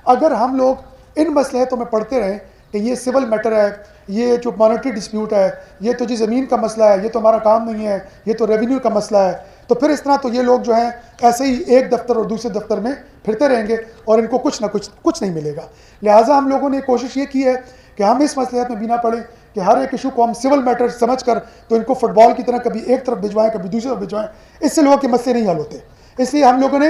اگر ہم لوگ ان مصلحتوں میں پڑھتے رہیں کہ یہ سول میٹر ہے، یہ جو مانیٹری ڈسپیوٹ ہے، یہ تو جی زمین کا مسئلہ ہے، یہ تو ہمارا کام نہیں ہے، یہ تو ریونیو کا مسئلہ ہے، تو پھر اس طرح تو یہ لوگ جو ہیں ایسے ہی ایک دفتر اور دوسرے دفتر میں پھرتے رہیں گے اور ان کو کچھ نہیں ملے گا۔ لہٰذا ہم لوگوں نے کوشش یہ کی ہے کہ ہم اس مصلحت میں بھی نہ پڑیں کہ ہر ایک ایشو کو ہم سول میٹر سمجھ کر تو ان کو فٹ بال کی طرح کبھی ایک طرف بھجوائیں کبھی دوسری طرف بھجوائیں، اس سے لوگوں کے مسئلے نہیں حل ہوتے۔ اس لیے ہم لوگوں نے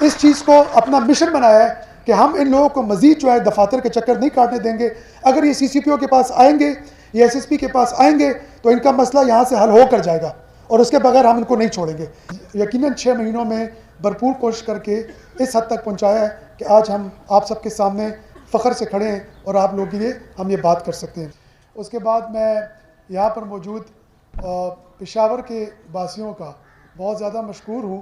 اس چیز کو اپنا مشن بنایا ہے کہ ہم ان لوگوں کو مزید جو ہے دفاتر کے چکر نہیں کاٹنے دیں گے۔ اگر یہ سی سی پی او کے پاس آئیں گے یا ایس ایس پی کے پاس آئیں گے تو ان کا مسئلہ یہاں سے حل ہو کر جائے گا اور اس کے بغیر ہم ان کو نہیں چھوڑیں گے۔ یقیناً 6 مہینوں میں بھرپور کوشش کر کے اس حد تک پہنچایا ہے کہ آج ہم آپ سب کے سامنے فخر سے کھڑے ہیں اور آپ لوگوں کے لیے ہم یہ بات کر سکتے ہیں۔ اس کے بعد میں یہاں پر موجود پشاور کے باسیوں کا بہت زیادہ مشکور ہوں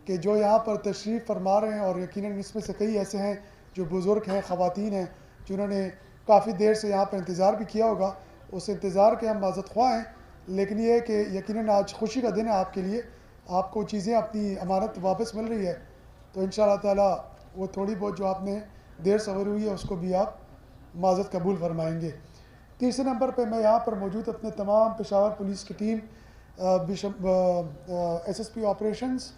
کہ جو یہاں پر تشریف فرما رہے ہیں، اور یقیناً اس میں سے کئی ایسے ہیں جو بزرگ ہیں، خواتین ہیں، جنہوں نے کافی دیر سے یہاں پر انتظار بھی کیا ہوگا۔ اس انتظار کے ہم معذرت خواہ ہیں، لیکن یہ ہے کہ یقیناً آج خوشی کا دن ہے آپ کے لیے، آپ کو چیزیں اپنی امانت واپس مل رہی ہے، تو انشاءاللہ تعالیٰ وہ تھوڑی بہت جو آپ نے دیر سوری ہوئی ہے اس کو بھی آپ معذرت قبول فرمائیں گے۔ تیسرے نمبر پہ میں یہاں پر موجود اپنے تمام پشاور پولیس کی team, S S P operations,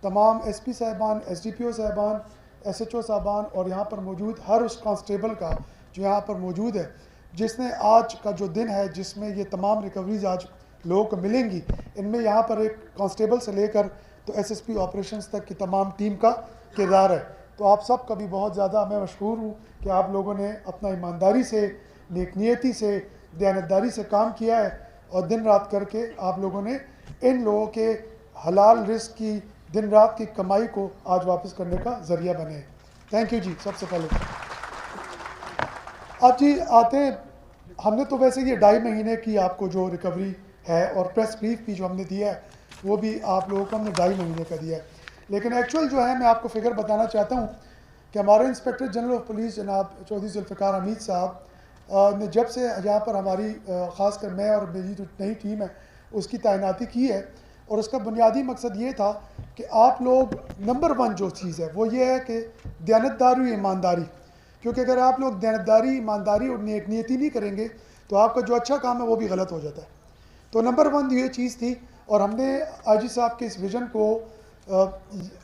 تمام ایس پی صاحبان، ایس ڈی پی او صاحبان، ایس ایچ او صاحبان، اور یہاں پر موجود ہر اس کانسٹیبل کا جو یہاں پر موجود ہے، جس نے آج کا جو دن ہے جس میں یہ تمام ریکوریز آج لوگوں کو ملیں گی، ان میں یہاں پر ایک کانسٹیبل سے لے کر تو ایس ایس پی آپریشنز تک کی تمام ٹیم کا کردار ہے۔ تو آپ سب کا بھی بہت زیادہ میں مشکور ہوں کہ آپ لوگوں نے اپنا ایمانداری سے، نیک نیتی سے، دیانتداری سے کام کیا ہے، اور دن رات کر کے آپ لوگوں نے ان لوگوں کے حلال رزق کی، دن رات کی کمائی کو آج واپس کرنے کا ذریعہ بنے ہیں۔ تھینک یو جی۔ سب سے پہلے اب جی آتے ہیں، ہم نے تو ویسے یہ 2.5 مہینے کی آپ کو جو ریکوری ہے اور پریس بریف بھی جو ہم نے دیا ہے وہ بھی آپ لوگوں کو ہم نے 2.5 مہینے کا دیا ہے، لیکن ایکچوئل جو ہے میں آپ کو فگر بتانا چاہتا ہوں کہ ہمارے انسپیکٹر جنرل آف پولیس جناب چودھری ذوالفقار حمید صاحب نے جب سے یہاں پر ہماری خاص کر میں اور میری جو نئی ٹیم ہے اس کی تعیناتی کی ہے، اور اس کا بنیادی مقصد یہ تھا کہ آپ لوگ نمبر 1 جو چیز ہے وہ یہ ہے کہ دیانتداری و ایمانداری، کیونکہ اگر آپ لوگ دیانتداری، ایمانداری اور نیک نیتی نہیں کریں گے تو آپ کا جو اچھا کام ہے وہ بھی غلط ہو جاتا ہے۔ تو نمبر 1 یہ چیز تھی، اور ہم نے آئی جی صاحب کے اس ویژن کو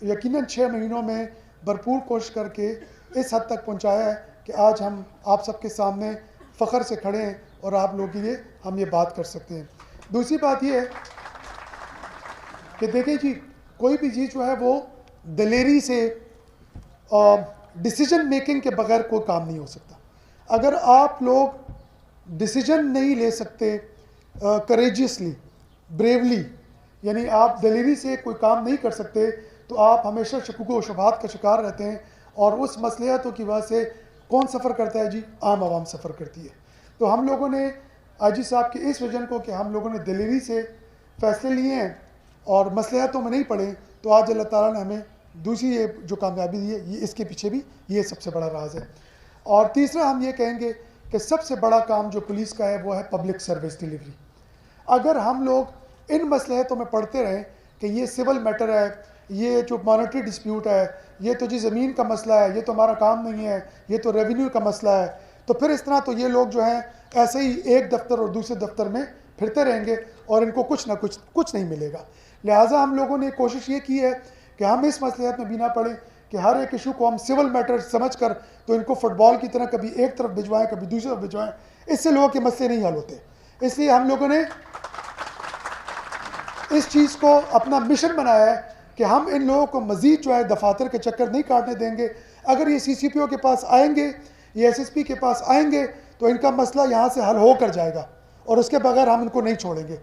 یقیناً 6 مہینوں میں بھرپور کوشش کر کے اس حد تک پہنچایا ہے کہ آج ہم آپ سب کے سامنے فخر سے کھڑے ہیں اور آپ لوگوں کے لیے ہم یہ بات کر سکتے ہیں۔ دوسری بات یہ ہے کہ دیکھیں جی، کوئی بھی چیز جو ہے وہ دلیری سے، ڈیسیجن میکنگ کے بغیر کوئی کام نہیں ہو سکتا۔ اگر آپ لوگ ڈیسیجن نہیں لے سکتے کریجیسلی، بریولی، یعنی آپ دلیری سے کوئی کام نہیں کر سکتے، تو آپ ہمیشہ شکوک و شبہات کا شکار رہتے ہیں، اور اس مصلحتوں کی وجہ سے کون سفر کرتا ہے جی؟ عام عوام سفر کرتی ہے۔ تو ہم لوگوں نے آئی جی صاحب کے اس ویژن کو کہ ہم لوگوں نے دلیری سے فیصلے لیے ہیں اور مصلحتوں میں نہیں پڑے، تو آج اللہ تعالیٰ نے ہمیں دوسری یہ جو کامیابی دی ہے، یہ اس کے پیچھے بھی یہ سب سے بڑا راز ہے۔ اور تیسرا ہم یہ کہیں گے کہ سب سے بڑا کام جو پولیس کا ہے وہ ہے پبلک سروس ڈیلیوری۔ اگر ہم لوگ ان مصلحتوں میں پڑھتے رہیں کہ یہ سول میٹر ہے، یہ جو مانیٹری ڈسپیوٹ ہے، یہ تو جی زمین کا مسئلہ ہے، یہ تو ہمارا کام نہیں ہے، یہ تو ریونیو کا مسئلہ ہے، تو پھر اس طرح تو یہ لوگ جو ہیں ایسے ہی ایک دفتر اور دوسرے دفتر میں پھرتے رہیں گے اور ان کو کچھ نہیں ملے گا۔ لہٰذا ہم لوگوں نے کوشش یہ کی ہے کہ ہم اس مصلحت میں بھی نہ پڑیں کہ ہر ایک ایشو کو ہم سول میٹر سمجھ کر تو ان کو فٹ بال کی طرح کبھی ایک طرف بھجوائیں کبھی دوسری طرف بھجوائیں، اس سے لوگوں کے مسئلے نہیں حل ہوتے۔ اس لیے ہم لوگوں نے اس چیز کو اپنا مشن بنایا ہے کہ ہم ان لوگوں کو مزید جو ہے دفاتر کے چکر نہیں کاٹنے دیں گے۔ اگر یہ سی سی پی او کے پاس آئیں گے یا ایس ایس پی کے پاس آئیں گے تو ان کا مسئلہ یہاں سے حل ہو کر جائے گا اور اس کے بغیر ہم ان کو نہیں چھوڑیں گے۔